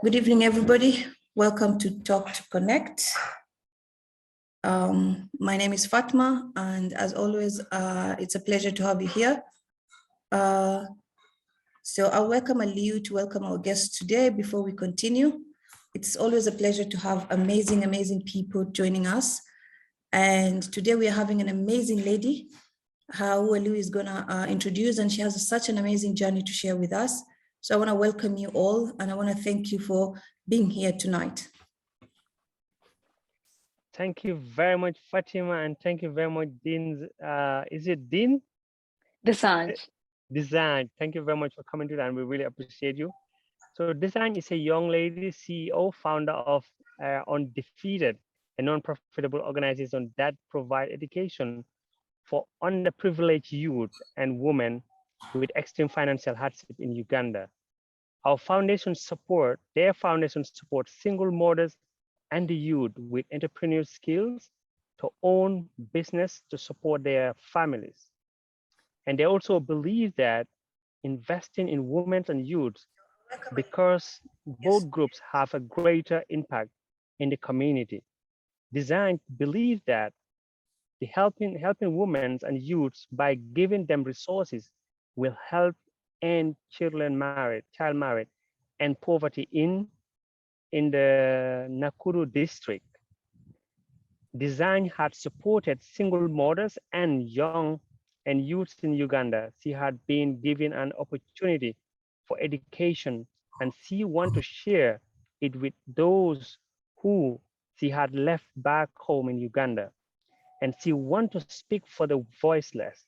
Good evening, everybody. Welcome to Talk to Connect. My name is Fatma, and as always, it's a pleasure to have you here. So I'll welcome Aliu to welcome our guests today before we continue. It's always a pleasure to have amazing people joining us. And today we are having an amazing lady who Aliu is gonna introduce, and she has such an amazing journey to share with us. So I wanna welcome you all, and I wanna thank you for being here tonight. Thank you very much, Fatima, and thank you very much, Dean. Is it Dean? Desange. Desange. Thank you very much for coming today, and we really appreciate you. So Desange is a young lady, CEO, founder of Undefeated, a non-profitable organization that provide education for underprivileged youth and women with extreme financial hardship in Uganda. Their foundation supports single mothers and the youth with entrepreneurial skills to own business to support their families. And they also believe that investing in women and youth because both groups have a greater impact in the community. Design believe that the helping women and youths by giving them resources will help end child marriage and poverty in the Nakuru district. Design had supported single mothers and young and youths in Uganda. She had been given an opportunity for education, and she wanted to share it with those who she had left back home in Uganda. And she wanted to speak for the voiceless.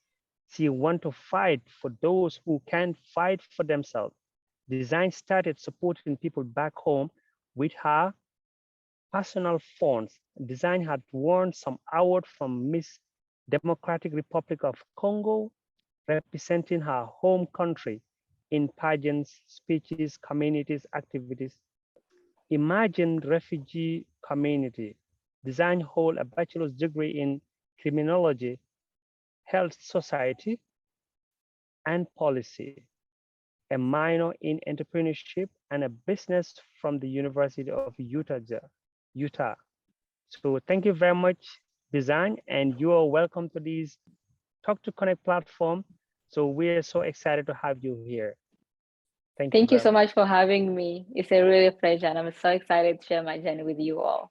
She wanted to fight for those who can't fight for themselves. Design started supporting people back home with her personal funds. Design had won some award from Miss Democratic Republic of Congo, representing her home country in pageants, speeches, communities, activities. Imagine refugee community. Design hold a bachelor's degree in criminology, health society, and policy, a minor in entrepreneurship, and a business from the University of Utah. So thank you very much, Design, and you are welcome to this Talk to Connect platform. So we are so excited to have you here. Thank you so much for having me. It's a really pleasure, and I'm so excited to share my journey with you all.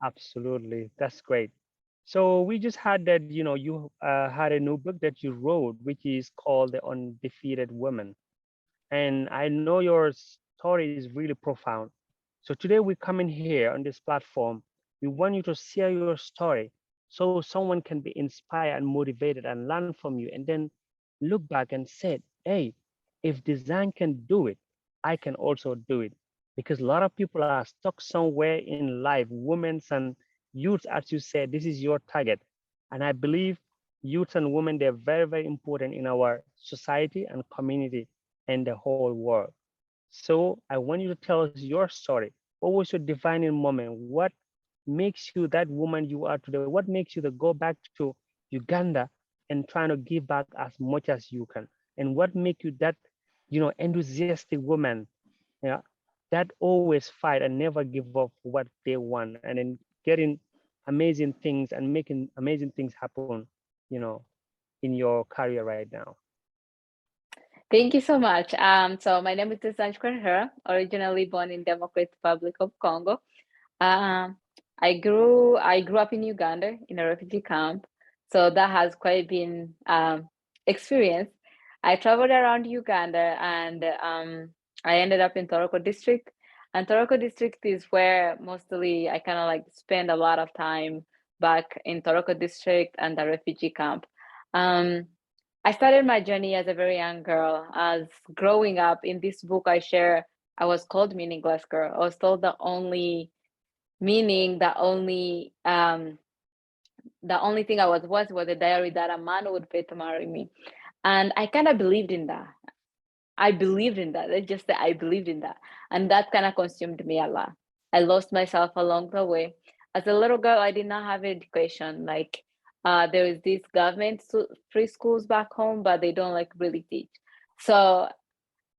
Absolutely, that's great. So we just had that, you had a new book that you wrote, which is called The Undefeated Woman. And I know your story is really profound. So today we come in here on this platform. We want you to share your story so someone can be inspired and motivated and learn from you, and then look back and say, hey, if Design can do it, I can also do it. Because a lot of people are stuck somewhere in life, women and youths, as you said, this is your target. And I believe youths and women, they're very important in our society and community and the whole world. So I want you to tell us your story. What was your defining moment? What makes you that woman you are today? What makes you to go back to Uganda and trying to give back as much as you can? And what make you that, enthusiastic woman, yeah, that always fight and never give up what they want, and then getting amazing things and making amazing things happen, in your career right now? Thank you so much. So my name is Desange, originally born in Democratic Republic of Congo. Um, I grew up in Uganda in a refugee camp, so that has quite been experience. I traveled around Uganda, and I ended up in Toroko district. And Toroko district is where mostly I kind of like spend a lot of time back in Toroko district and the refugee camp. Um, I started my journey as a very young girl. As growing up in this book I share, I was called meaningless girl. I was told the only meaning, the only thing I was a diary that a man would pay to marry me. And I kind of believed in that. I believed in that. Let's just say I believed in that. And that kind of consumed me a lot. I lost myself along the way. As a little girl, I did not have education. Like there is these government free schools back home, but they don't like really teach. So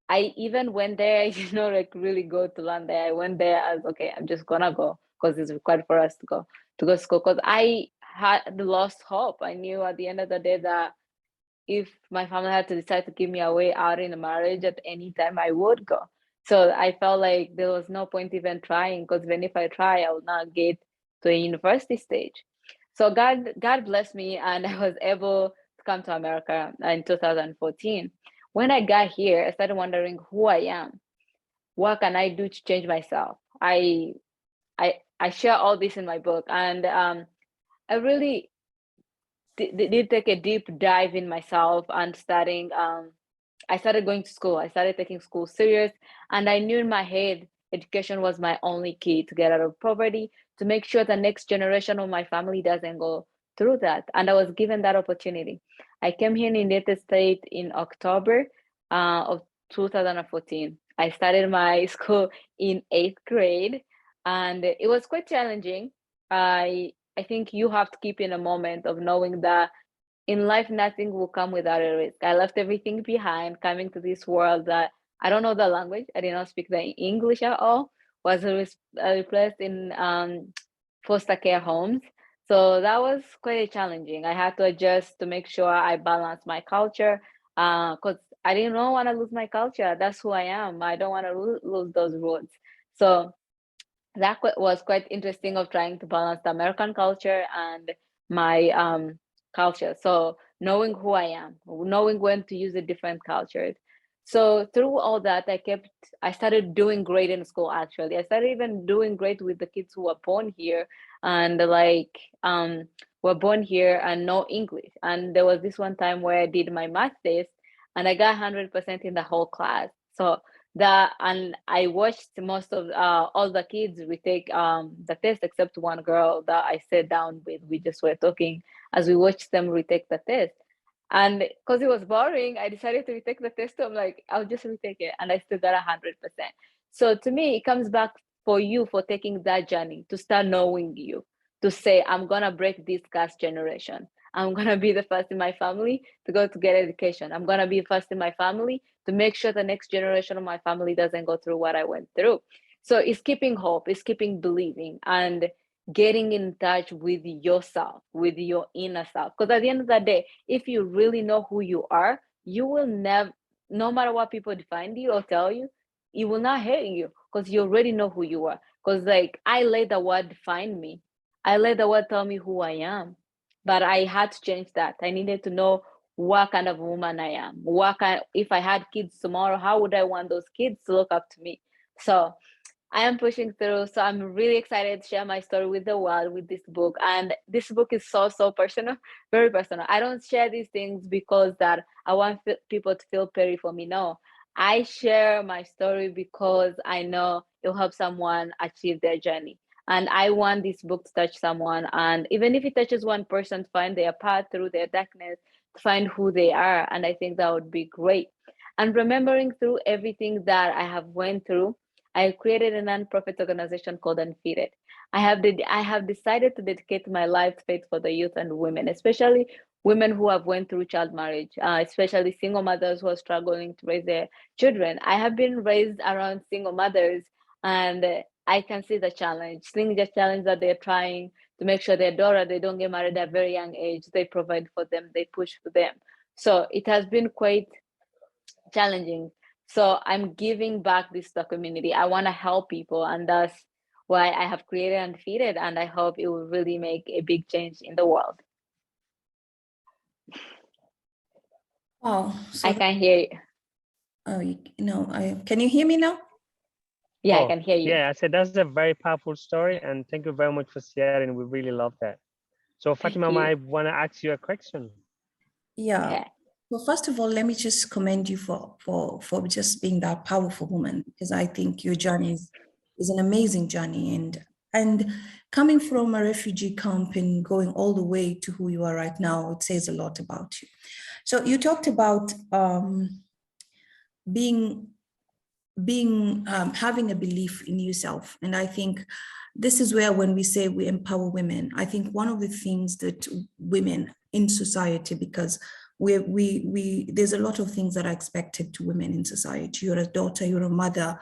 I even went there, like really go to land there. I went there as okay, I'm just gonna go because it's required for us to go to school. Because I had lost hope. I knew at the end of the day that if my family had to decide to give me a way out in a marriage at any time, I would go. So I felt like there was no point even trying, because even if I try, I would not get to a university stage. So God blessed me, and I was able to come to America in 2014. When I got here, I started wondering who I am. What can I do to change myself? I share all this in my book, and I really did take a deep dive in myself and starting I started going to school. I started taking school serious, and I knew in my head education was my only key to get out of poverty, to make sure the next generation of my family doesn't go through that. And I was given that opportunity. I came here in the United States in October of 2014. I started my school in 8th grade, and it was quite challenging. I think you have to keep in a moment of knowing that in life, nothing will come without a risk. I left everything behind, coming to this world that I don't know the language. I did not speak the English at all. Was replaced in foster care homes. So that was quite challenging. I had to adjust to make sure I balance my culture because I didn't want to lose my culture. That's who I am. I don't want to lose those roots. So that was quite interesting of trying to balance the American culture and my culture. So knowing who I am, knowing when to use the different cultures. So through all that, I started doing great in school. Actually, I started even doing great with the kids who were born here and were born here and know English. And there was this one time where I did my math test and I got 100% in the whole class. So and I watched most of all the kids retake the test except one girl that I sat down with. We just were talking as we watched them retake the test. And because it was boring, I decided to retake the test. So I'm like, I'll just retake it. And I still got 100%. So to me, it comes back for you for taking that journey to start knowing you, to say, I'm going to break this caste generation. I'm going to be the first in my family to go to get education. I'm going to be first in my family to make sure the next generation of my family doesn't go through what I went through. So it's keeping hope, it's keeping believing, and getting in touch with yourself, with your inner self. Because at the end of the day, if you really know who you are, you will never, no matter what people define you or tell you, it will not hurt you because you already know who you are. Because like I let the word define me, I let the word tell me who I am. But I had to change that. I needed to know what kind of woman I am. If I had kids tomorrow, how would I want those kids to look up to me? So I am pushing through. So I'm really excited to share my story with the world with this book. And this book is so personal, very personal. I don't share these things because that I want people to feel pity for me. No, I share my story because I know it'll help someone achieve their journey. And I want this book to touch someone. And even if it touches one person to find their path through their darkness, to find who they are. And I think that would be great. And remembering through everything that I have went through, I created a nonprofit organization called Unfeeded. I have decided to dedicate my life to faith for the youth and women, especially women who have went through child marriage, especially single mothers who are struggling to raise their children. I have been raised around single mothers, and I can see the challenge, seeing the challenge that they're trying to make sure their daughter, they don't get married at a very young age. They provide for them, they push for them. So it has been quite challenging. So I'm giving back this to the community. I want to help people, and that's why I have created Undefeated, and I hope it will really make a big change in the world. Wow. So I can hear you. Can you hear me now? Yeah, I can hear you. Yeah, I said that's a very powerful story, and thank you very much for sharing. We really love that. So Fatima, I want to ask you a question. Yeah. Okay. Well, first of all, let me just commend you for just being that powerful woman, because I think your journey is an amazing journey, and coming from a refugee camp and going all the way to who you are right now, it says a lot about you. So you talked about having a belief in yourself, and I think this is where, when we say we empower women, I think one of the things that women in society, because There's a lot of things that are expected to women in society. You're a daughter, you're a mother,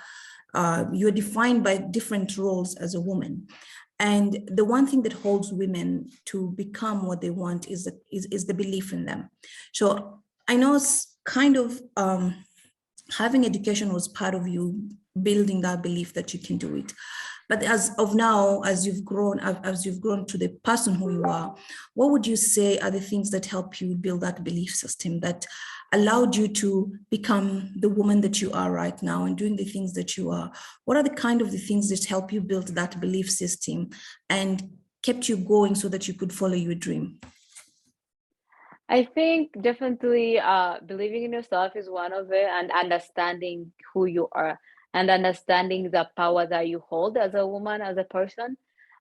you're defined by different roles as a woman. And the one thing that holds women to become what they want is the belief in them. So I know it's kind of having education was part of you building that belief that you can do it. But as of now, as you've grown to the person who you are, what would you say are the things that help you build that belief system that allowed you to become the woman that you are right now and doing the things that you are? What are the kind of the things that help you build that belief system and kept you going so that you could follow your dream? I think definitely believing in yourself is one of it, and understanding who you are and understanding the power that you hold as a woman, as a person,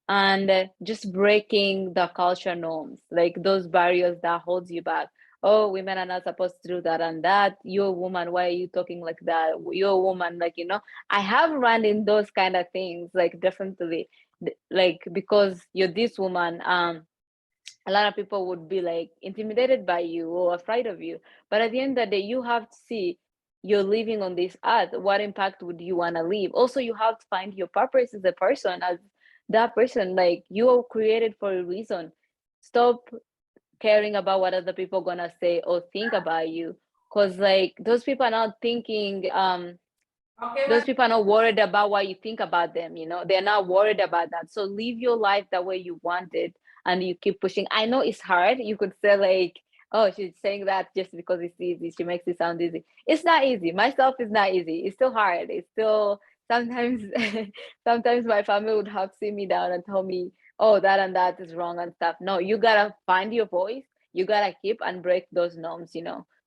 and just breaking the culture norms, like those barriers that holds you back. Oh, women are not supposed to do that and that. You're a woman. Why are you talking like that? You're a woman. Like, I have run in those kind of things, like definitely, like because you're this woman. A lot of people would be like intimidated by you or afraid of you. But at the end of the day, you have to see you're living on this earth. What impact would you want to leave? Also, you have to find your purpose as a person, as that person. Like, you are created for a reason. Stop caring about what other people gonna say or think about you. Because like those people are not thinking those people are not worried about what you think about them. They're not worried about that. So live your life the way you want it, and you keep pushing. I know it's hard. You could say like, oh, she's saying that just because it's easy. She makes it sound easy. It's not easy. Myself is not easy. It's still hard. It's still sometimes sometimes my family would have sit me down and tell me, oh, that and that is wrong and stuff. No, you gotta find your voice. You gotta keep and break those norms.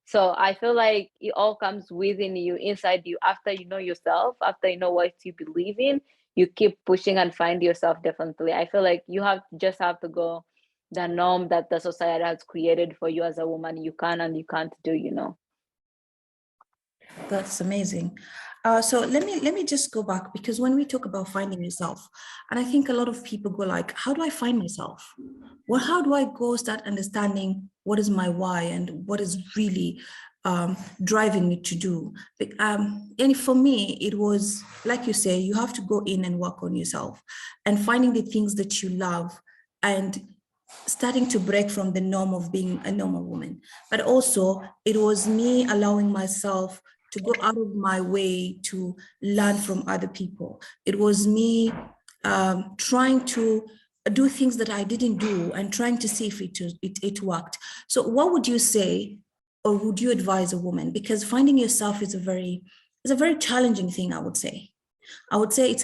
So I feel like it all comes within you, inside you. After you know yourself, after you know what you believe in, you keep pushing and find yourself differently. I feel like you just have to go the norm that the society has created for you as a woman. You can and you can't do. That's amazing. So let me just go back, because when we talk about finding yourself, and I think a lot of people go like, how do I find myself? Well, how do I go start understanding what is my why and what is really driving me to do? And for me, it was like you say, you have to go in and work on yourself and finding the things that you love and starting to break from the norm of being a normal woman. But also, it was me allowing myself to go out of my way to learn from other people. It was me trying to do things that I didn't do and trying to see if it worked. So what would you say, or would you advise a woman? Because finding yourself is a very challenging thing, I would say. It's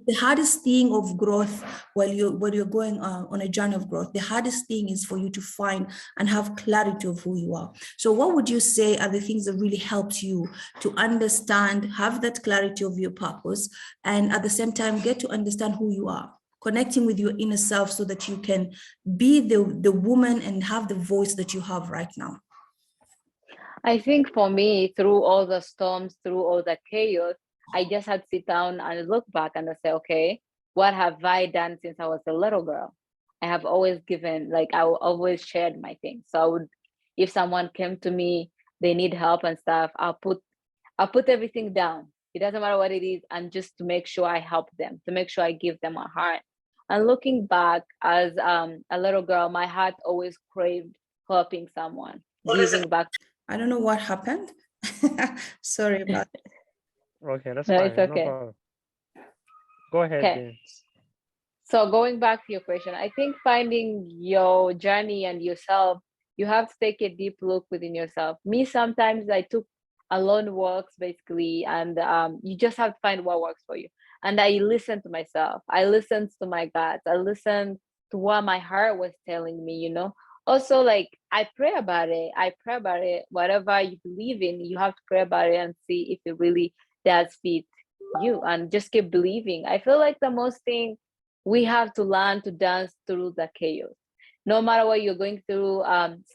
the hardest thing of growth while you're going on a journey of growth. The hardest thing is for you to find and have clarity of who you are. So what would you say are the things that really helped you to understand, have that clarity of your purpose, and at the same time get to understand who you are, connecting with your inner self so that you can be the woman and have the voice that you have right now? I think for me, through all the storms, through all the chaos, I just had to sit down and look back and I say, okay, what have I done since I was a little girl? I have always given, like, I always shared my things. So if someone came to me, they need help and stuff, I'll put everything down. It doesn't matter what it is, and just to make sure I help them, to make sure I give them a heart. And looking back as a little girl, my heart always craved helping someone, giving back. I don't know what happened. Sorry about it. Okay, that's No, fine. it's okay. No problem. Go ahead, Okay. Jane. So going back to your question, I think finding your journey and yourself, you have to take a deep look within yourself. Me, sometimes I took alone walks basically, and you just have to find what works for you. And I listened to myself. I listened to my gut. I listened to what my heart was telling me. Also, like, I pray about it. I pray about it. Whatever you believe in, you have to pray about it and see if it really does fit you, and just keep believing. I feel like the most thing, we have to learn to dance through the chaos. No matter what you're going through,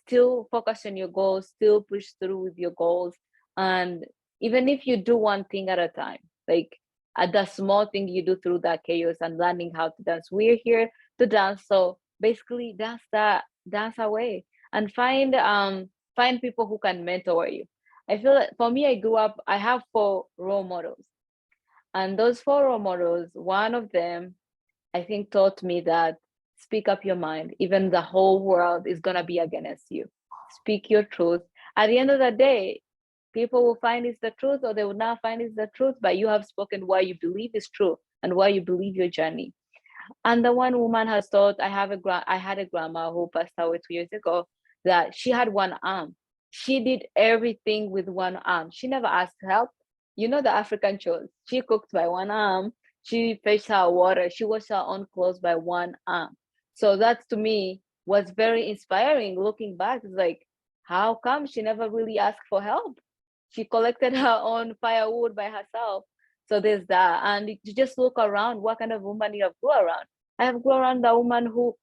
still focus on your goals, still push through with your goals. And even if you do one thing at a time, like at the small thing you do through that chaos and learning how to dance. We're here to dance. So basically dance away and find find people who can mentor you. I feel like for me, I have 4 role models. And those 4 role models, one of them, I think, taught me that speak up your mind. Even the whole world is going to be against you. Speak your truth. At the end of the day, people will find it's the truth or they will not find it's the truth, but you have spoken why you believe is true and why you believe your journey. And the one woman has taught, I had a grandma who passed away 2 years ago, that she had one arm. She did everything with one arm. She never asked help. You know the African chores. She cooked by one arm. She fetched her water. She washed her own clothes by one arm. So that to me was very inspiring. Looking back, it's like, how come she never really asked for help? She collected her own firewood by herself. So there's that. And you just look around, what kind of woman you have grew around. I have grown around a woman who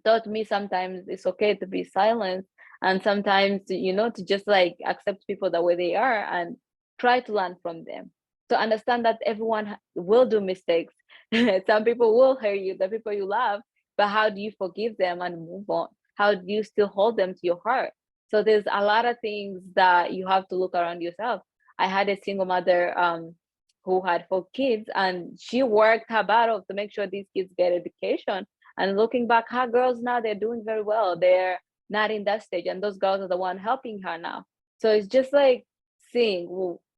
taught me sometimes it's okay to be silent, and sometimes, to just like accept people the way they are and try to learn from them. To understand that everyone will do mistakes. Some people will hurt you, the people you love, but how do you forgive them and move on? How do you still hold them to your heart? So there's a lot of things that you have to look around yourself. I had a single mother who had 4 kids, and she worked her battle to make sure these kids get education. And looking back, her girls now, they're doing very well. They're not in that stage, and those girls are the one helping her now. So it's just like seeing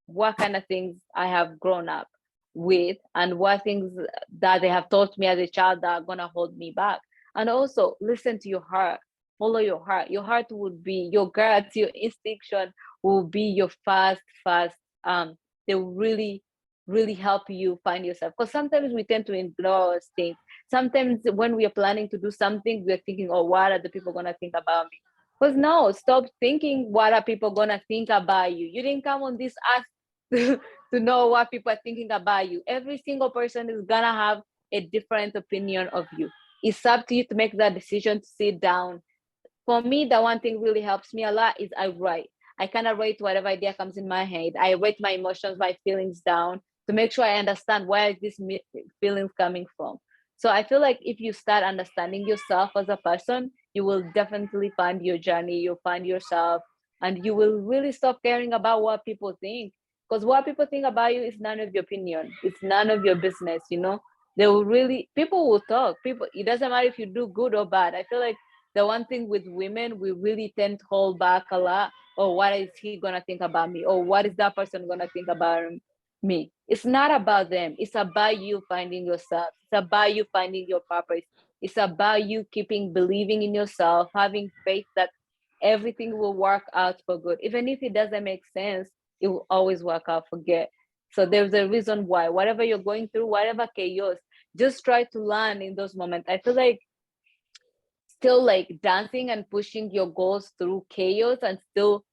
what kind of things I have grown up with and what things that they have taught me as a child that are gonna hold me back. And also listen to your heart, follow your heart. Your heart would be your guts, your instinction will be your fast. They will really help you find yourself. Because sometimes we tend to ignore things. Sometimes when we are planning to do something, we're thinking, oh, what are the people gonna think about me? Because no, stop thinking what are people gonna think about you. You didn't come on this earth to know what people are thinking about you. Every single person is gonna have a different opinion of you. It's up to you to make that decision to sit down. For me, the one thing really helps me a lot is I write. I kind of write whatever idea comes in my head. I write my emotions, my feelings down to make sure I understand where these feelings coming from. So I feel like if you start understanding yourself as a person, you will definitely find your journey, you'll find yourself, and you will really stop caring about what people think. Because what people think about you is none of your opinion. It's none of your business, They will really, people will talk. People, it doesn't matter if you do good or bad. I feel like the one thing with women, we really tend to hold back a lot. Oh, what is he gonna think about me? Or what is that person gonna think about me? It's not about them. It's about you finding yourself. It's about you finding your purpose. It's about you keeping believing in yourself, having faith that everything will work out for good. Even if it doesn't make sense, it will always work out for good. So there's a reason why. Whatever you're going through, whatever chaos, just try to learn in those moments. I feel like still like dancing and pushing your goals through chaos and still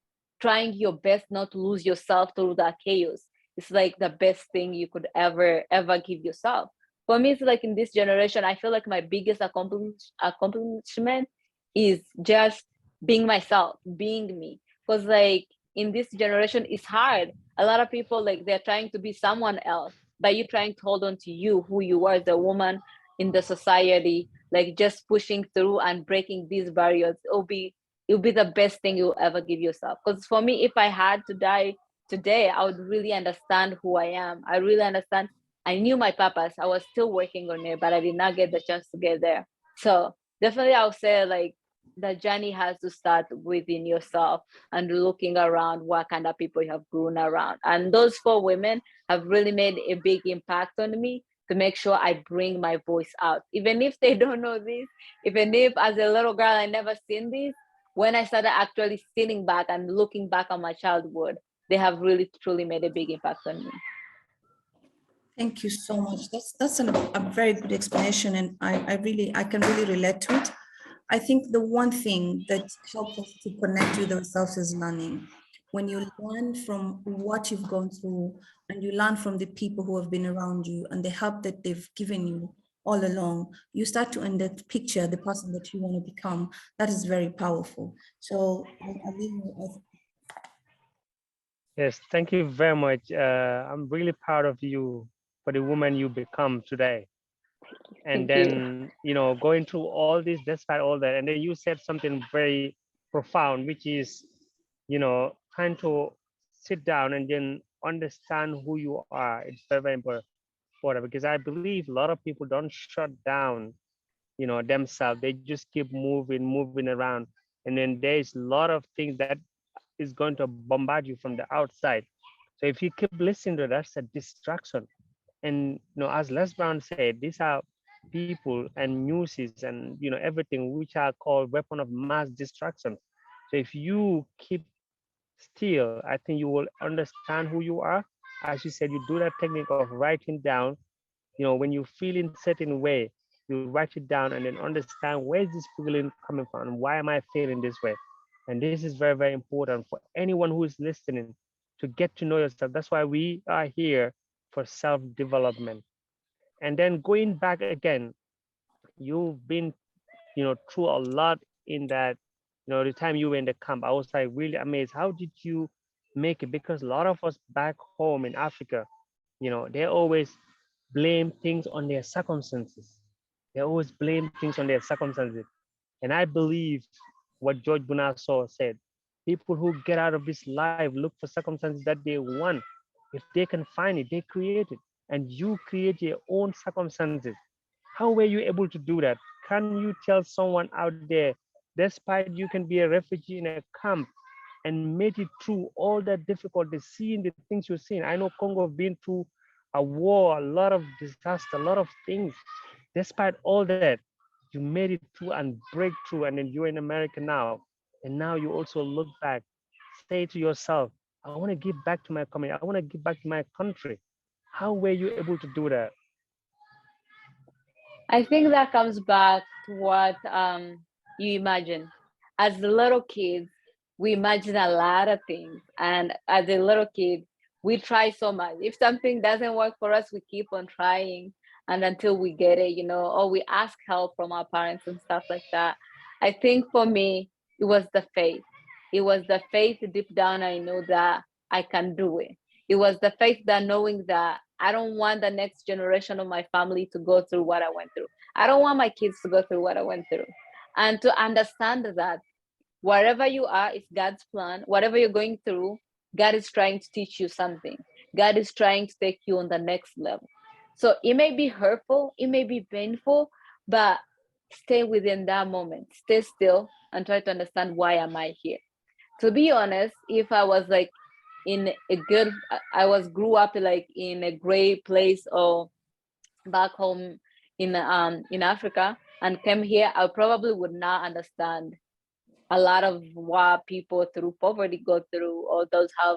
trying your best not to lose yourself through that chaos. It's like the best thing you could ever give yourself. For me, it's like in this generation, I feel like my biggest accomplishment is just being myself, being me. Because like in this generation, it's hard. A lot of people, like, they're trying to be someone else, but you're trying to hold on to you, who you are as a woman in the society, like just pushing through and breaking these barriers. It'll be the best thing you'll ever give yourself. Because for me, if I had to die today, I would really understand who I am. I really understand. I knew my purpose. I was still working on it, but I did not get the chance to get there. So definitely I would say like the journey has to start within yourself and looking around what kind of people you have grown around. And those 4 women have really made a big impact on me to make sure I bring my voice out. Even if they don't know this, even if as a little girl I never seen this, when I started actually sitting back and looking back on my childhood, they have really truly made a big impact on me. Thank you so much. That's a very good explanation, and I can really relate to it. I think the one thing that helps us to connect with ourselves is learning. When you learn from what you've gone through and you learn from the people who have been around you and the help that they've given you all along, you start to picture the person that you want to become. That is very powerful. So I really, Yes, thank you very much. I'm really proud of you for the woman you become today. And Thank you. then, going through all this, despite all that, and then you said something very profound, which is trying to sit down and then understand who you are. It's very, very important because I believe a lot of people don't shut down, themselves. They just keep moving around. And then there's a lot of things that is going to bombard you from the outside. So if you keep listening to that, that's a distraction. And as Les Brown said, these are people and news and everything which are called weapon of mass destruction. So if you keep still, I think you will understand who you are. As you said, you do that technique of writing down, when you feel in certain way, you write it down and then understand where is this feeling coming from and why am I feeling this way. And this is very, very important for anyone who is listening to get to know yourself. That's why we are here for self-development. And then going back again, you've been, through a lot in that, the time you were in the camp. I was like really amazed. How did you make it? Because a lot of us back home in Africa, they always blame things on their circumstances. They always blame things on their circumstances. And I believe what George Bonasso said, people who get out of this life look for circumstances that they want. If they can find it, they create it. And you create your own circumstances. How were you able to do that? Can you tell someone out there, despite you can be a refugee in a camp and made it through all that difficulty, seeing the things you've seen? I know Congo have been through a war, a lot of disaster, a lot of things. Despite all that, you made it through and break through, and then you're in America now. And now you also look back, say to yourself, I want to give back to my community. I want to give back to my country. How were you able to do that? I think that comes back to what you imagine. As the little kids, we imagine a lot of things. And as a little kid, we try so much. If something doesn't work for us, we keep on trying and until we get it, or we ask help from our parents and stuff like that. I think for me, it was the faith. It was the faith deep down. I know that I can do it. It was the faith that knowing that I don't want the next generation of my family to go through what I went through. I don't want my kids to go through what I went through. And to understand that wherever you are, it's God's plan. Whatever you're going through, God is trying to teach you something. God is trying to take you on the next level. So it may be hurtful, it may be painful, but stay within that moment. Stay still and try to understand why am I here. To be honest, if I was like grew up like in a great place or back home in Africa and came here, I probably would not understand a lot of what people through poverty go through or those have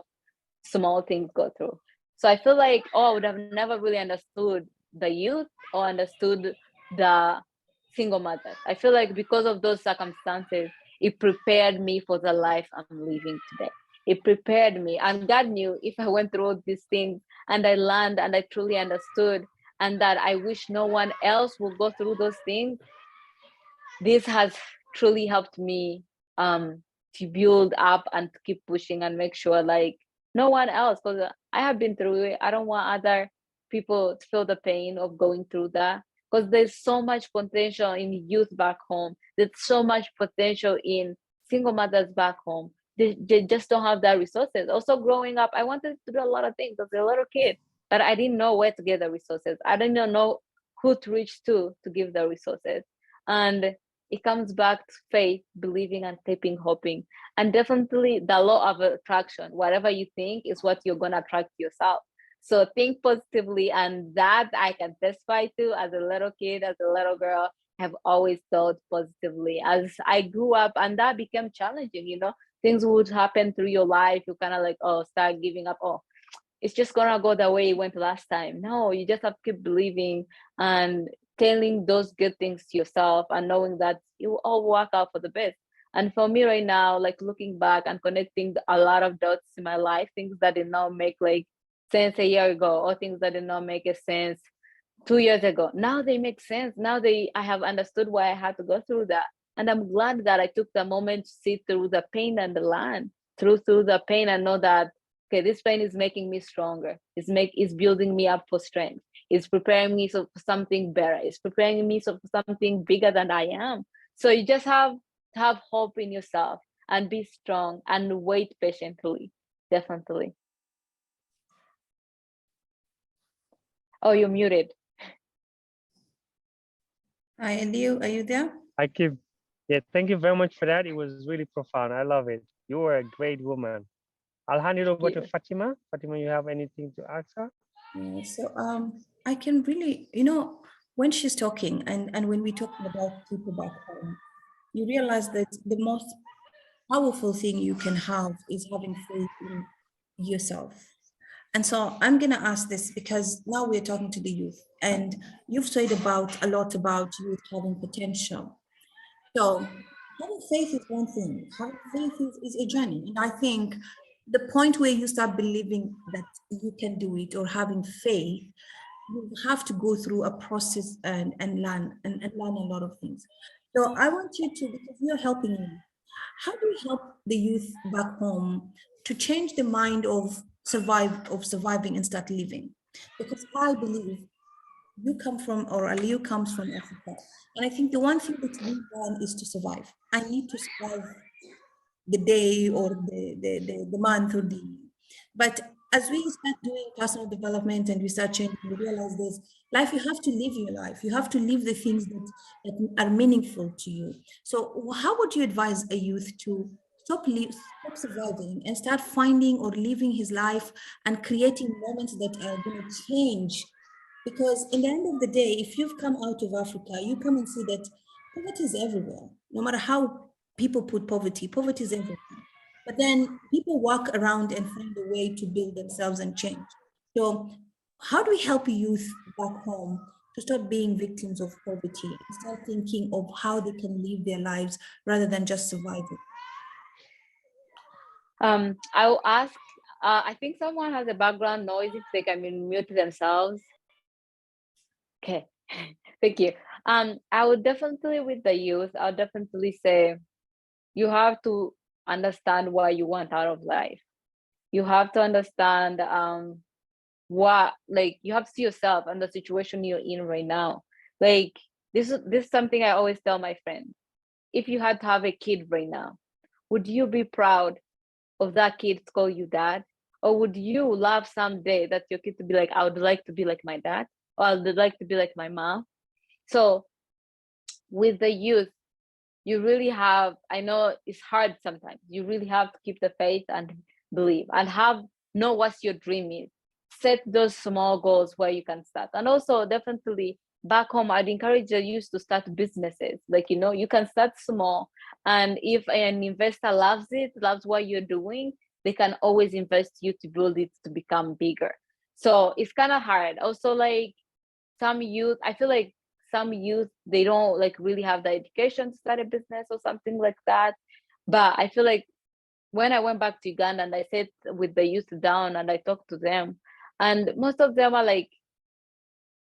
small things go through. So I feel like, I would have never really understood the youth or understood the single mother. I feel like because of those circumstances, it prepared me for the life I'm living today. It prepared me. And God knew if I went through all these things and I learned and I truly understood and that I wish no one else would go through those things, this has truly helped me to build up and to keep pushing and make sure like no one else, because I have been through it. I don't want other people to feel the pain of going through that, because there's so much potential in youth back home. There's so much potential in single mothers back home. They just don't have that resources. Also growing up, I wanted to do a lot of things as a little kid, but I didn't know where to get the resources. I didn't know who to reach to give the resources. And it comes back to faith, believing and keeping hoping. And definitely the law of attraction. Whatever you think is what you're going to attract yourself. So think positively. And that I can testify to as a little kid, as a little girl, have always thought positively. As I grew up and that became challenging, things would happen through your life. You kind of like, start giving up. It's just going to go the way it went last time. No, you just have to keep believing and telling those good things to yourself and knowing that it will all work out for the best. And for me right now, like looking back and connecting a lot of dots in my life, things that did not make like sense a year ago or things that did not make a sense 2 years ago. Now they make sense. Now I have understood why I had to go through that. And I'm glad that I took the moment to see through the pain and the learn through the pain and know that, okay, this pain is making me stronger. It's building me up for strength. It's preparing me for something better. It's preparing me for something bigger than I am. So you just have to have hope in yourself and be strong and wait patiently. Definitely. Oh, you're muted. Hi, Leo, are you there? Yeah, thank you very much for that. It was really profound. I love it. You are a great woman. I'll hand it over to Fatima. Fatima, you have anything to ask her? Yeah, so I can really, when she's talking and when we're talking about people back home, you realize that the most powerful thing you can have is having faith in yourself. And so I'm going to ask this because now we're talking to the youth, and you've said a lot about youth having potential. So having faith is one thing. Having faith is a journey. And I think the point where you start believing that you can do it or having faith, you have to go through a process and learn a lot of things. So I want you to, because you're helping me, how do you help the youth back home to change the mind of surviving and start living? Because I believe you come from, or Aliu comes from Africa. And I think the one thing that we want is to survive. I need to survive the day or the month or the, but as we start doing personal development and we start changing, we realize this life, you have to live your life. You have to live the things that are meaningful to you. So how would you advise a youth to stop surviving and start finding or living his life and creating moments that are going to change? Because in the end of the day, if you've come out of Africa, you come and see that poverty is everywhere. No matter how people put poverty, poverty is everywhere. But then people walk around and find a way to build themselves and change. So how do we help youth back home to stop being victims of poverty and start thinking of how they can live their lives rather than just surviving? I will ask, I think someone has a background noise if they can mute themselves. Okay, thank you. I would definitely, with the youth, I'll definitely say you have to understand what you want out of life. You have to understand what, like, you have to see yourself and the situation you're in right now. Like, this is something I always tell my friends. If you had to have a kid right now, would you be proud of that kid to call you dad? Or would you love someday that your kid to be like, I would like to be like my dad, or I would like to be like my mom? So with the youth, you really have, I know it's hard sometimes, you really have to keep the faith and believe and know what's your dream is. Set those small goals where you can start. And also definitely back home, I'd encourage the youth to start businesses. Like, you can start small, and if an investor loves what you're doing, they can always invest you to build it to become bigger. So it's kind of hard. Also, like, some youth, I feel like some youth, they don't like really have the education to start a business or something like that. But I feel like when I went back to Uganda and I sat with the youth down and I talked to them, and most of them are like,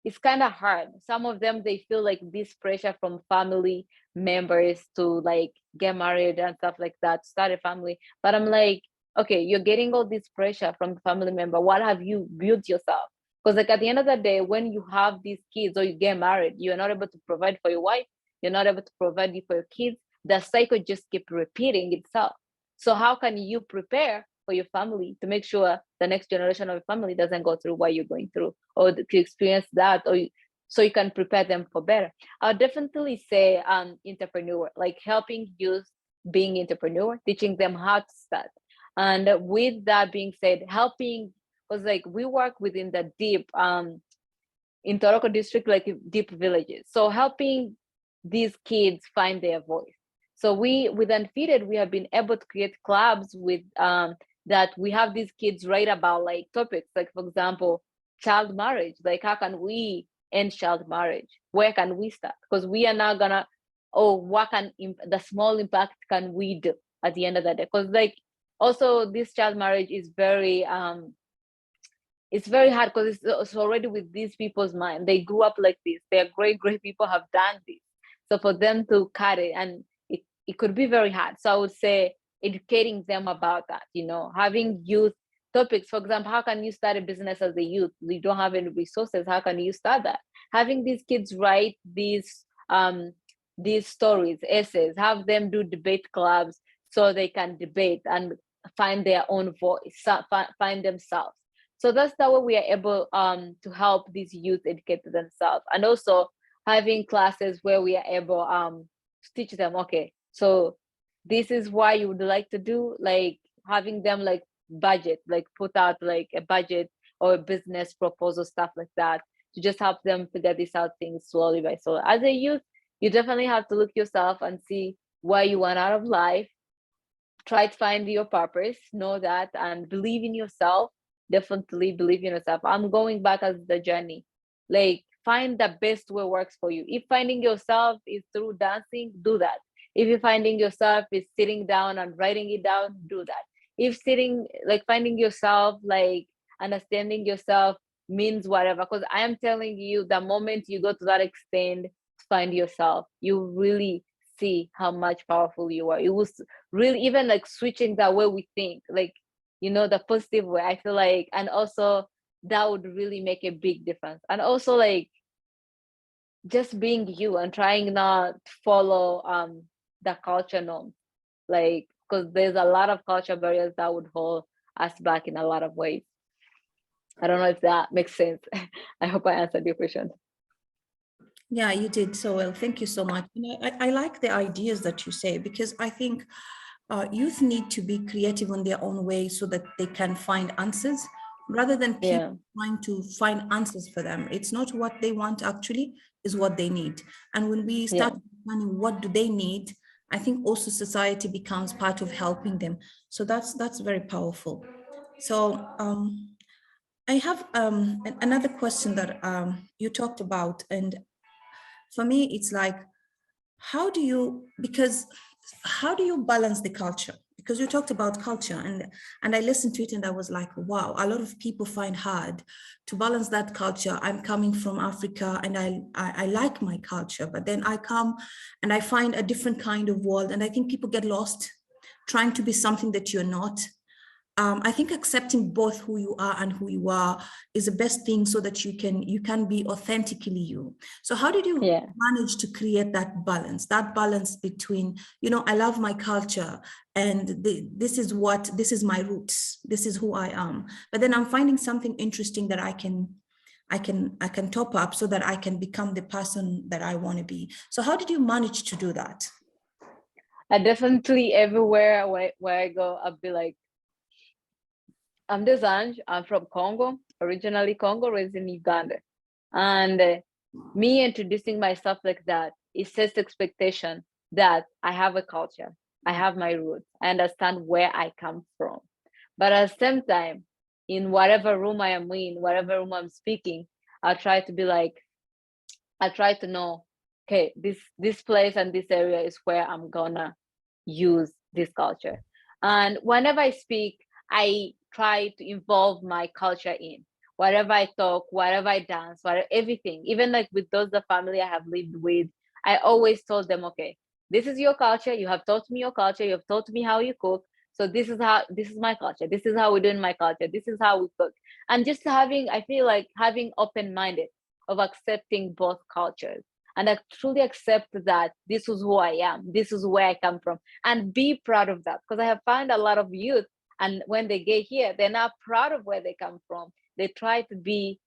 it's kind of hard. Some of them, they feel like this pressure from family members to like get married and stuff like that, start a family. But I'm like, okay, you're getting all this pressure from the family member. What have you built yourself? Because like at the end of the day, when you have these kids or you get married, you're not able to provide for your wife, you're not able to provide for your kids. The cycle just keeps repeating itself. So how can you prepare for your family to make sure the next generation of your family doesn't go through what you're going through, or to experience that, so you can prepare them for better? I'll definitely say entrepreneur, like helping youth being entrepreneur, teaching them how to start. And with that being said, helping, because like we work within the deep in Toroko district, like deep villages. So helping these kids find their voice. So with Unfeeded, we have been able to create clubs with that we have these kids write about like topics, like for example, child marriage. Like how can we end child marriage? Where can we start? Because we are now gonna, what can the small impact can we do at the end of the day? Because like also this child marriage is very it's very hard because it's already with these people's mind. They grew up like this. Their great people have done this. So for them to cut it, and it could be very hard. So I would say educating them about that, having youth topics. For example, how can you start a business as a youth? You don't have any resources. How can you start that? Having these kids write these stories, essays, have them do debate clubs, so they can debate and find their own voice, find themselves. So that's the way we are able to help these youth educate themselves, and also having classes where we are able to teach them, okay, so this is why you would like to do, like having them like budget, like put out like a budget or a business proposal, stuff like that, to just help them figure this out things slowly by slowly. As a youth, you definitely have to look yourself and see what you want out of life. Try to find your purpose, know that, and believe in yourself. Definitely believe in yourself. I'm going back as the journey. Like, find the best way works for you. If finding yourself is through dancing, do that. If you're finding yourself is sitting down and writing it down, do that. If sitting, like finding yourself, like understanding yourself means whatever. Because I am telling you, the moment you go to that extent to find yourself, you really see how much powerful you are. It was really even like switching the way we think, like, you know, the positive way, I feel like, and also that would really make a big difference. And also like just being you and trying not to follow the culture norm, like, because there's a lot of culture barriers that would hold us back in a lot of ways. I don't know if that makes sense. I hope I answered your question. Yeah, you did so well. Thank you so much. I like the ideas that you say, because I think youth need to be creative in their own way so that they can find answers rather than people trying to find answers for them. It's not what they want actually, is what they need. And when we start understanding what do they need, I think also society becomes part of helping them. So that's very powerful. So I have another question that you talked about, and for me, it's like, how do you balance the culture? Because you talked about culture, and I listened to it and I was like, wow, a lot of people find hard to balance that culture. I'm coming from Africa and I like my culture, but then I come and I find a different kind of world. And I think people get lost trying to be something that you're not. I think accepting both who you are and who you are is the best thing, so that you can be authentically you. So how did you manage to create that balance between, you know, I love my culture and this is my roots, this is who I am, but then I'm finding something interesting that I can top up so that I can become the person that I want to be. So how did you manage to do that? I definitely, everywhere where I go, I'll be like, I'm Desange. I'm from Congo, originally Congo, raised in Uganda. And me introducing myself like that, it sets expectation that I have a culture, I have my roots, I understand where I come from. But at the same time, in whatever room I am in, whatever room I'm speaking, I try to be like, I try to know, okay, this place and this area is where I'm gonna use this culture. And whenever I speak, I try to involve my culture in whatever I talk, whatever I dance, whatever, everything. Even like with those the family I have lived with, I always told them, okay, this is your culture. You have taught me your culture. You have taught me how you cook. So this is my culture. This is how we do in my culture. This is how we cook. And just having, I feel like having open-minded of accepting both cultures. And I truly accept that this is who I am. This is where I come from, and be proud of that. Because I have found a lot of youth, and when they get here, they're not proud of where they come from. They try to be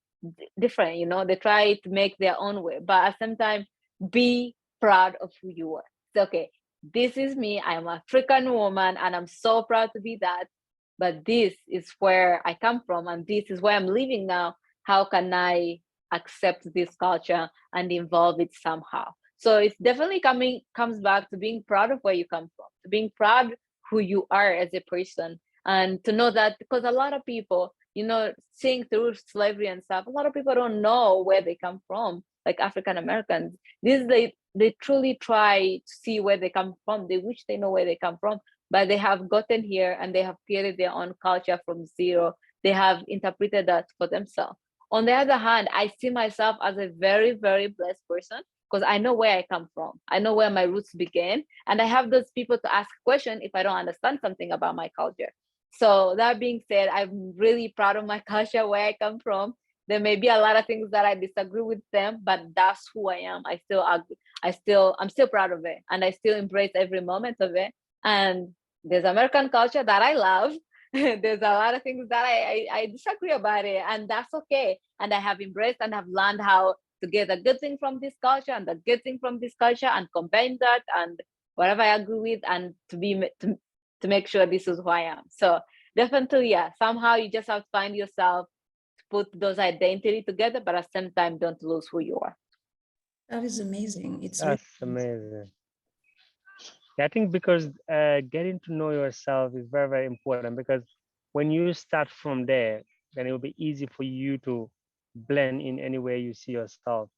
different, you know, they try to make their own way. But at the same time, be proud of who you are. It's okay. This is me. I'm an African woman, and I'm so proud to be that. But this is where I come from, and this is where I'm living now. How can I accept this culture and involve it somehow? So it's definitely comes back to being proud of where you come from, to being proud who you are as a person, and to know that, because a lot of people, you know, seeing through slavery and stuff, a lot of people don't know where they come from, like African Americans. They truly try to see where they come from. They wish they know where they come from, but they have gotten here and they have created their own culture from zero. They have interpreted that for themselves. On the other hand, I see myself as a very, very blessed person, because I know where I come from. I know where my roots began, and I have those people to ask questions if I don't understand something about my culture. So that being said, I'm really proud of my culture, where I come from. There may be a lot of things that I disagree with them, but that's who I am. I'm still proud of it, and I still embrace every moment of it. And there's American culture that I love. There's a lot of things that I disagree about it, and that's okay. And I have embraced and have learned how to get a good thing from this culture and the good thing from this culture and combine that and whatever I agree with, and to make sure this is who I am. So definitely, yeah, somehow you just have to find yourself to put those identity together, but at the same time, don't lose who you are. That is amazing. That's amazing. I think because getting to know yourself is very, very important, because when you start from there, then it will be easy for you to blend in anywhere you see yourself.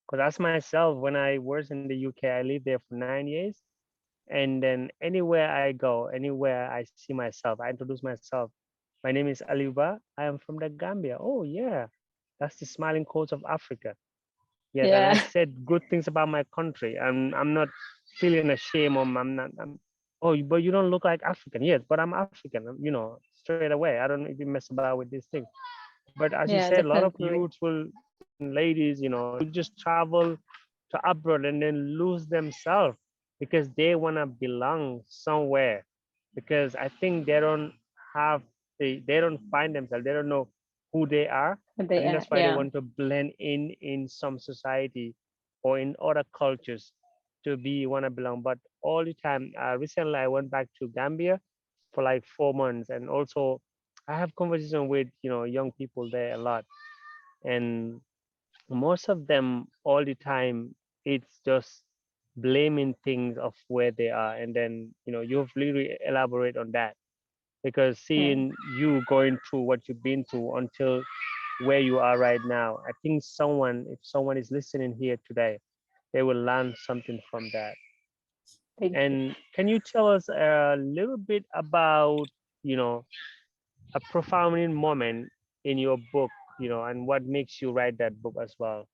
Because as myself, when I was in the UK, I lived there for 9 years. And then anywhere I go, anywhere I see myself, I introduce myself. My name is Aliba. I am from the Gambia. Oh, yeah. That's the smiling coast of Africa. Yes, and I Yeah. said good things about my country. I'm not feeling ashamed, or oh, but you don't look like African. Yes, but I'm African, straight away. I don't even mess about with these things. But as you Yeah, said, a lot of definitely. youths ladies, just travel to abroad and then lose themselves because they want to belong somewhere. Because I think they don't have, they don't find themselves. They don't know who they are. I think that's why they Yeah. want to blend in some society or in other cultures to want to belong. But all the time, recently I went back to Gambia for like 4 months, and also I have conversation with young people there a lot, and most of them all the time it's just blaming things of where they are, and then you've really elaborate on that, because Yeah. seeing you going through what you've been through until where you are right now, I think if someone is listening here today, they will learn something from that. Thank you. And can you tell us a little bit about a profounding moment in your book, and what makes you write that book as well?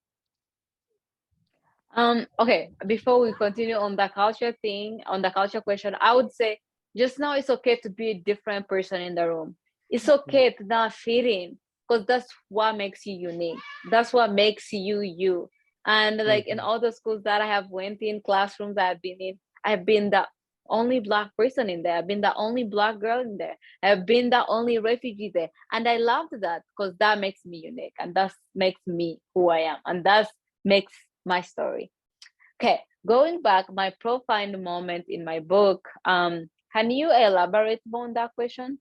Okay, before we continue on the culture thing, on the culture question, I would say just now it's okay to be a different person in the room. It's okay to not fit in, because that's what makes you unique. That's what makes you you. And like in Mhm. all the schools that I have went in, classrooms I've been in, I've been the only Black person in there. I've been the only Black girl in there. I've been the only refugee there. And I loved that, because that makes me unique, and that makes me who I am. And that makes my story. Okay, going back, my profound moment in my book. Can you elaborate more on that question?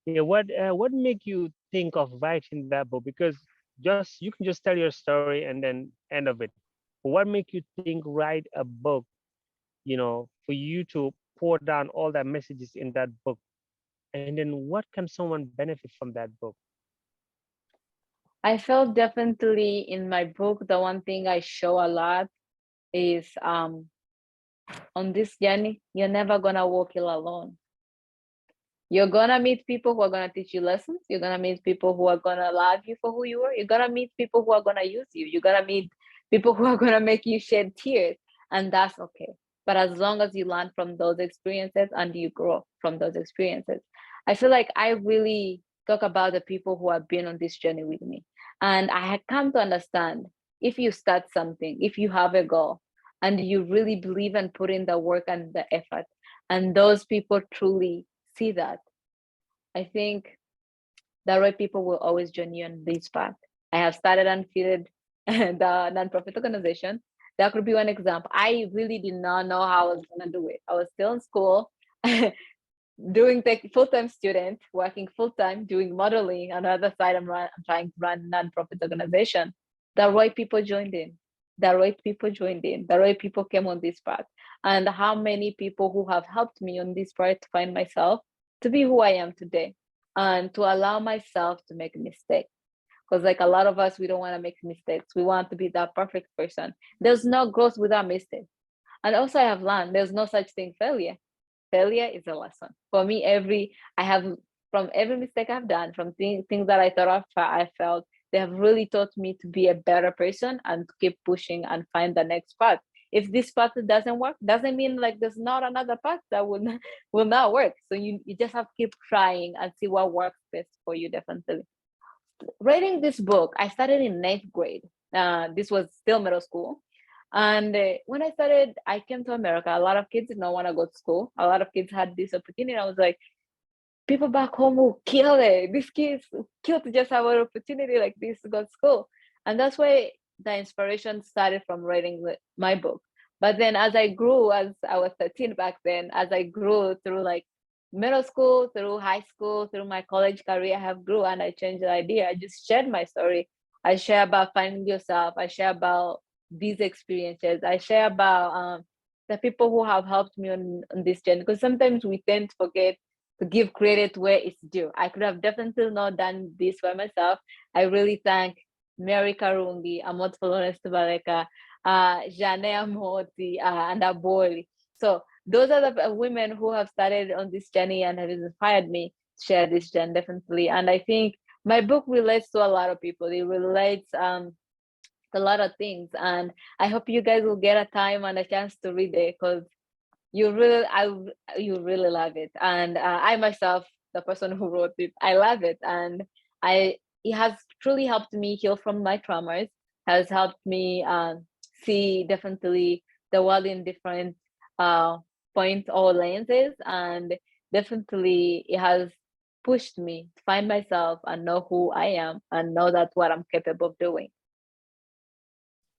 Yeah, what make you think of writing that book? Because just you can just tell your story and then end of it. But what make you think write a book, for you to pour down all that messages in that book? And then what can someone benefit from that book? I felt definitely in my book, the one thing I show a lot is on this journey, you're never gonna walk it alone. You're gonna meet people who are gonna teach you lessons. You're gonna meet people who are gonna love you for who you are. You're gonna meet people who are gonna use you. You're gonna meet people who are gonna make you shed tears, and that's okay. But as long as you learn from those experiences and you grow from those experiences, I feel like I really talk about the people who have been on this journey with me. And I had come to understand, if you start something, if you have a goal, and you really believe and put in the work and the effort, and those people truly see that, I think the right people will always join you on this path. I have started and fielded the nonprofit organization. That could be one example. I really did not know how I was gonna do it. I was still in school, doing full-time student, working full-time, doing modeling. On the other side, I'm trying to run nonprofit organization. The right people joined in. The right people joined in. The right people came on this path. And how many people who have helped me on this path to find myself, to be who I am today, and to allow myself to make mistakes. Because like a lot of us, we don't want to make mistakes. We want to be that perfect person. There's no growth without mistakes. And also I have learned there's no such thing failure. Failure is a lesson. For me, from every mistake I've done, from things that I thought I felt, they have really taught me to be a better person and to keep pushing and find the next path. If this path doesn't work, doesn't mean like there's not another path that will not work. So you just have to keep trying and see what works best for you, definitely. Writing this book, I started in 9th grade. This was still middle school. And when I came to America, a lot of kids did not want to go to school. A lot of kids had this opportunity. I was like, people back home will kill it. These kids will kill to just have an opportunity like this to go to school. And that's why the inspiration started from writing my book. But then as I grew, as I was 13 back then, as I grew through like middle school, through high school, through my college career, I have grew and I changed the idea. I just shared my story. I share about finding yourself. I share about these experiences. I share about the people who have helped me on this journey. Because sometimes we tend to forget to give credit where it's due. I could have definitely not done this by myself. I really thank Mary Karungi, Amot Flores Tubaleka, Janea Moti, and Aboli. So those are the women who have started on this journey and have inspired me to share this journey, definitely. And I think my book relates to a lot of people. It relates to a lot of things. And I hope you guys will get a time and a chance to read it, because you really love it. And I myself, the person who wrote it, I love it. And it has truly helped me heal from my traumas, has helped me see definitely the world in different points or lenses. And definitely it has pushed me to find myself and know who I am and know that what I'm capable of doing.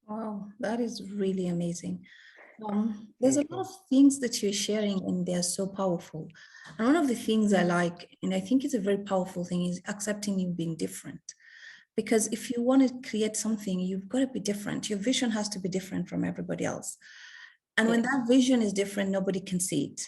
Wow, that is really amazing. There's a lot of things that you're sharing, and they're so powerful. And one of the things I like, and I think it's a very powerful thing, is accepting you being different. Because if you want to create something, you've got to be different. Your vision has to be different from everybody else. And when that vision is different, nobody can see it.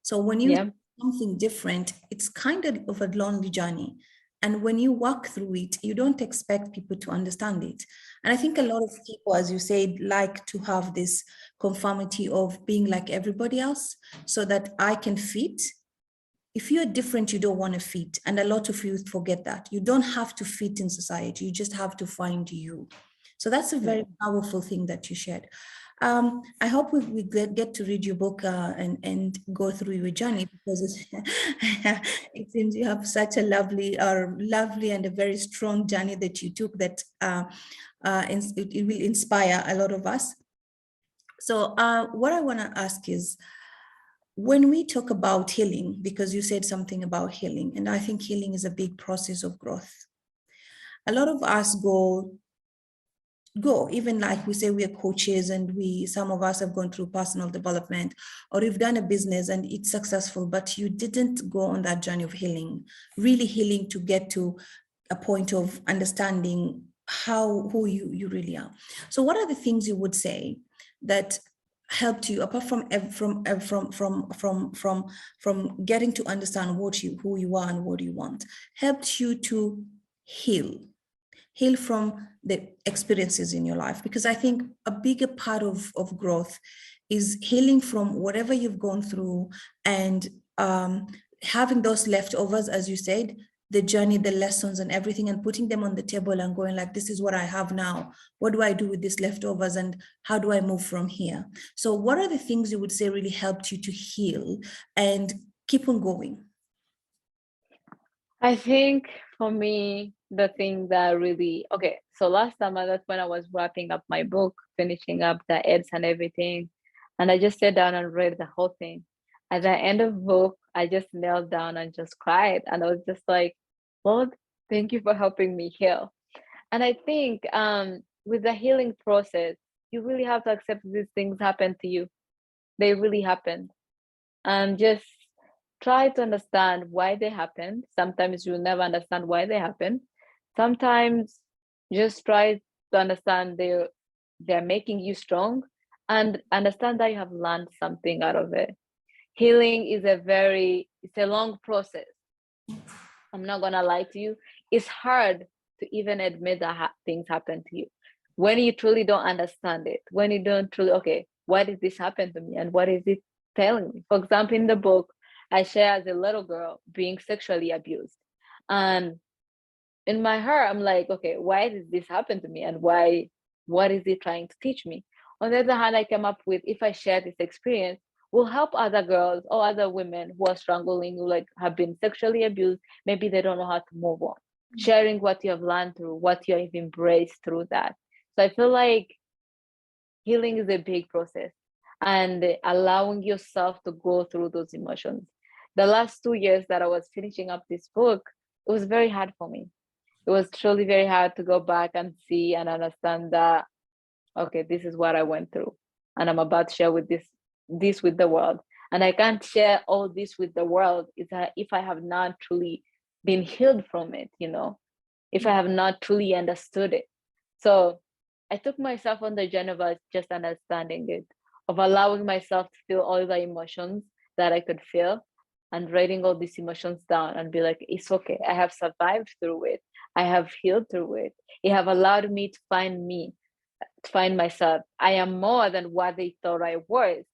So when you do something different, it's kind of a lonely journey. And when you walk through it, you don't expect people to understand it. And I think a lot of people, as you said, like to have this conformity of being like everybody else so that I can fit. If you're different, you don't want to fit. And a lot of youth forget that. You don't have to fit in society. You just have to find you. So that's a very powerful thing that you shared. I hope we get to read your book and go through your journey, because it seems you have such a lovely and a very strong journey that you took that it will inspire a lot of us. So what I want to ask is, when we talk about healing, because you said something about healing, and I think healing is a big process of growth. A lot of us go, even like we say, we are coaches, and some of us have gone through personal development, or you've done a business and it's successful, but you didn't go on that journey of healing, really healing to get to a point of understanding who you really are. So what are the things you would say that helped you, apart from getting to understand who you are and what you want, helped you to heal from the experiences in your life? Because I think a bigger part of growth is healing from whatever you've gone through, and having those leftovers, as you said, the journey, the lessons and everything, and putting them on the table and going like, this is what I have now. What do I do with these leftovers, and how do I move from here? So what are the things you would say really helped you to heal and keep on going? I think for me, the thing that really, so last summer, that's when I was wrapping up my book, finishing up the ads and everything. And I just sat down and read the whole thing. At the end of the book, I just knelt down and just cried. And I was just like, Lord, thank you for helping me heal. And I think with the healing process, you really have to accept these things happen to you. They really happen. And just try to understand why they happen. Sometimes you'll never understand why they happen. Sometimes just try to understand they're making you strong, and understand that you have learned something out of it. Healing is it's a long process. I'm not gonna lie to you. It's hard to even admit that things happen to you. When you truly don't understand it, when you don't truly, why did this happen to me? And what is it telling me? For example, in the book, I share as a little girl being sexually abused. And in my heart, I'm like, okay, why did this happen to me? And what is it trying to teach me? On the other hand, I came up with, if I share this experience, will help other girls or other women who are struggling, who have been sexually abused. Maybe they don't know how to move on. Sharing what you have learned through, what you have embraced through that. So I feel like healing is a big process, and allowing yourself to go through those emotions. The last 2 years that I was finishing up this book, it was very hard for me. It was truly very hard to go back and see and understand that, okay, this is what I went through, and I'm about to share with this with the world. And I can't share all this with the world if I have not truly been healed from it, if I have not truly understood it. So I took myself on the journey of just understanding it, of allowing myself to feel all the emotions that I could feel, and writing all these emotions down and be like, it's okay. I have survived through it. I have healed through it. It have allowed me, to find myself. I am more than what they thought I was.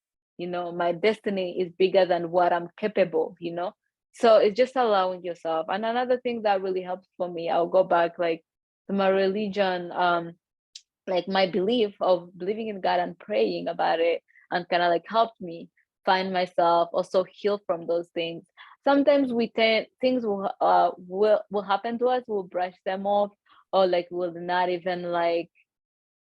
My destiny is bigger than what I'm capable, So it's just allowing yourself. And another thing that really helps for me, I'll go back like to my religion, like my belief of believing in God and praying about it, and kind of like helped me find myself, also heal from those things. Sometimes things will happen to us, we'll brush them off, or like we'll not even like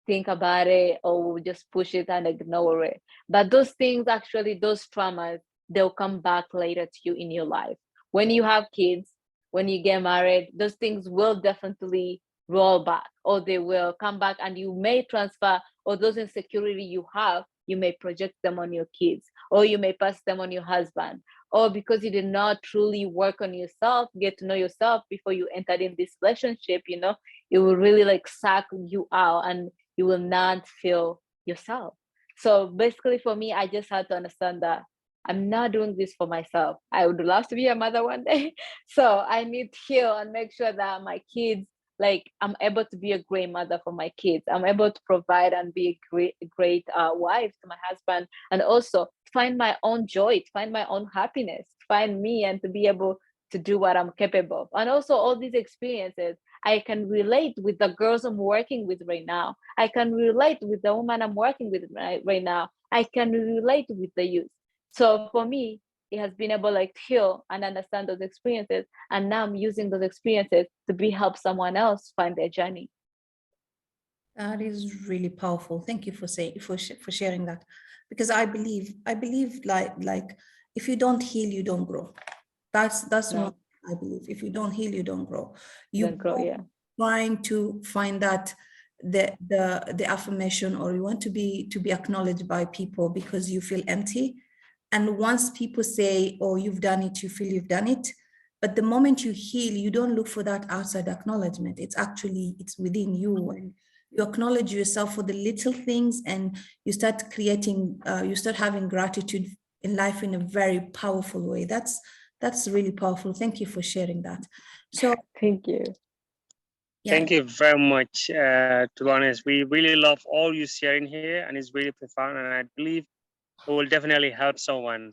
think about it, or we'll just push it and ignore it. But those things, actually, those traumas, they'll come back later to you in your life. When you have kids, when you get married, those things will definitely roll back, or they will come back, and you may transfer, or those insecurity you have, you may project them on your kids, or you may pass them on your husband, or because you did not truly work on yourself, get to know yourself before you entered in this relationship, it will really like suck you out, and you will not feel yourself. So basically for me, I just had to understand that I'm not doing this for myself. I would love to be a mother one day. So I need to heal and make sure that my kids, like I'm able to be a great mother for my kids. I'm able to provide and be a great wife to my husband, and also find my own joy, find my own happiness, find me, and to be able to do what I'm capable of. And also all these experiences, I can relate with the girls I'm working with right now. I can relate with the woman I'm working with right now. I can relate with the youth. So for me, it has been able like to heal and understand those experiences. And now I'm using those experiences to help someone else find their journey. That is really powerful. Thank you for sharing that, because I believe like if you don't heal, you don't grow. That's No. what I believe. If you don't heal, you don't grow. You Don't grow, yeah. trying to find that the affirmation, or you want to be acknowledged by people because you feel empty. And once people say, oh, you've done it, you feel you've done it. But the moment you heal, you don't look for that outside acknowledgement. It's within you, and you acknowledge yourself for the little things, and you start having gratitude in life in a very powerful way. That's really powerful. Thank you for sharing that. So thank you. Yeah. Thank you very much. To be honest, we really love all you sharing here, and it's really profound, and I believe it will definitely help someone.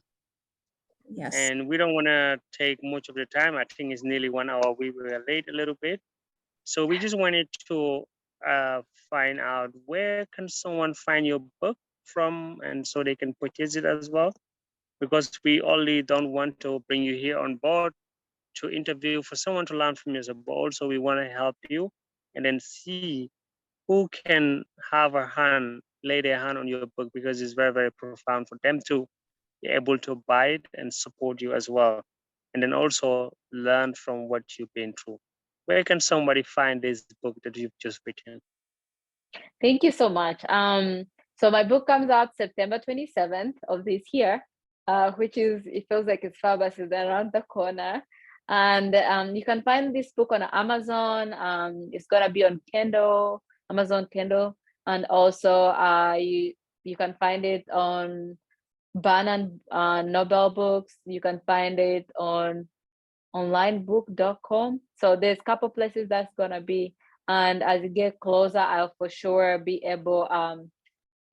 Yes. And we don't want to take much of the time. I think it's nearly 1 hour. We were late a little bit. So we just wanted to find out, where can someone find your book from, and so they can purchase it as well? Because we only don't want to bring you here on board to interview for someone to learn from you, but also we want to help you and then see who can have lay their hand on your book, because it's very, very profound for them to be able to buy it and support you as well. And then also learn from what you've been through. Where can somebody find this book that you've just written? Thank you so much. So my book comes out September 27th of this year, which it feels like it's fabulous, it's around the corner. And you can find this book on Amazon. It's gonna be on Kindle, Amazon Kindle, and also you can find it on Barnes and Noble Books. You can find it on onlinebook.com. So there's a couple places that's gonna be. And as you get closer, I'll for sure be able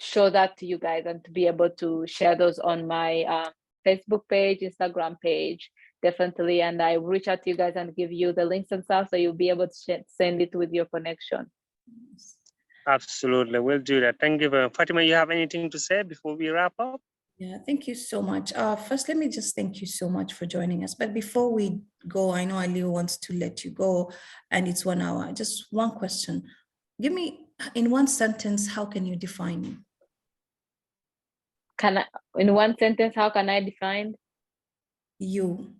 show that to you guys, and to be able to share those on my Facebook page, Instagram page, definitely. And I reach out to you guys and give you the links and stuff, so you'll be able to send it with your connection. Absolutely, we'll do that. Thank you very much. Fatima, you have anything to say before we wrap up? Yeah, thank you so much. First, let me just thank you so much for joining us. But before we go, I know Aliu wants to let you go, and it's 1 hour. Just one question. Give me, in one sentence, how can you define me? in one sentence, how can I define You.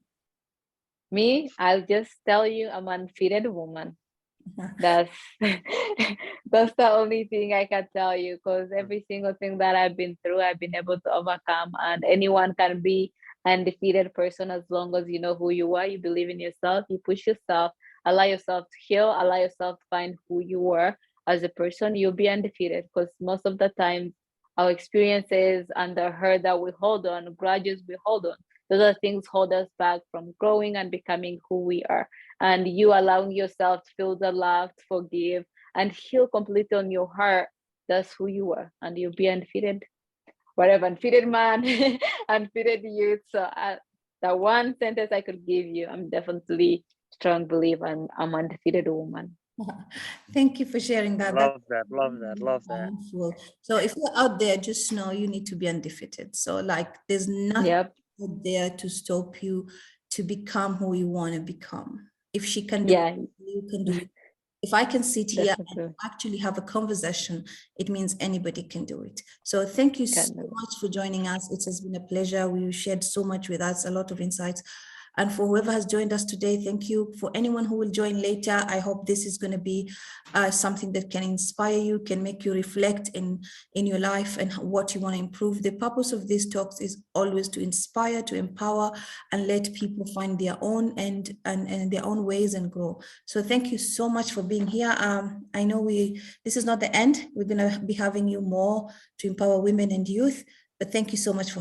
me? I'll just tell you I'm an undefeated woman. That's that's the only thing I can tell you, because every single thing that I've been through, I've been able to overcome, and anyone can be an undefeated person as long as you know who you are, you believe in yourself, you push yourself, allow yourself to heal, allow yourself to find who you are as a person, you'll be undefeated. Because most of the time our experiences and the hurt that we hold on, grudges we hold on, those are things hold us back from growing and becoming who we are. And you allowing yourself to feel the love, to forgive, and heal completely on your heart, that's who you are, and you'll be undefeated. Whatever, undefeated man, undefeated youth. So the one sentence I could give you, I'm definitely strong believer and I'm an undefeated woman. Thank you for sharing that. Love that, love that, love that. Powerful. So if you're out there, just know you need to be undefeated. So like there's nothing Yep. out there to stop you to become who you want to become. If she can do Yeah, it, you can do it. If I can sit here definitely. and actually have a conversation, it means anybody can do it. So thank you so much for joining us. It has been a pleasure. You shared so much with us, a lot of insights. And for whoever has joined us today, thank you. For anyone who will join later, I hope this is going to be something that can inspire you, can make you reflect in your life and what you want to improve. The purpose of these talks is always to inspire, to empower, and let people find their own and their own ways and grow. So thank you so much for being here. I know this is not the end. We're going to be having you more to empower women and youth. But thank you so much for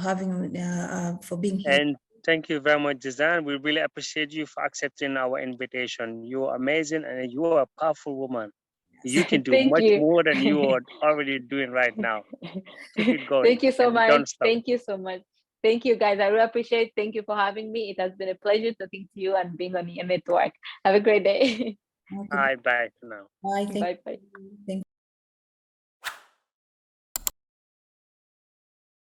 for being here. And thank you very much, Desange. We really appreciate you for accepting our invitation. You are amazing and you are a powerful woman. You can do Thank much you. more than you are already doing right now. Keep it going. Thank you so much. Don't stop. Thank you so much. Thank you, guys. I really appreciate it. Thank you for having me. It has been a pleasure talking to you and being on your network. Have a great day. Okay. Bye for now. Bye. Bye bye. Thank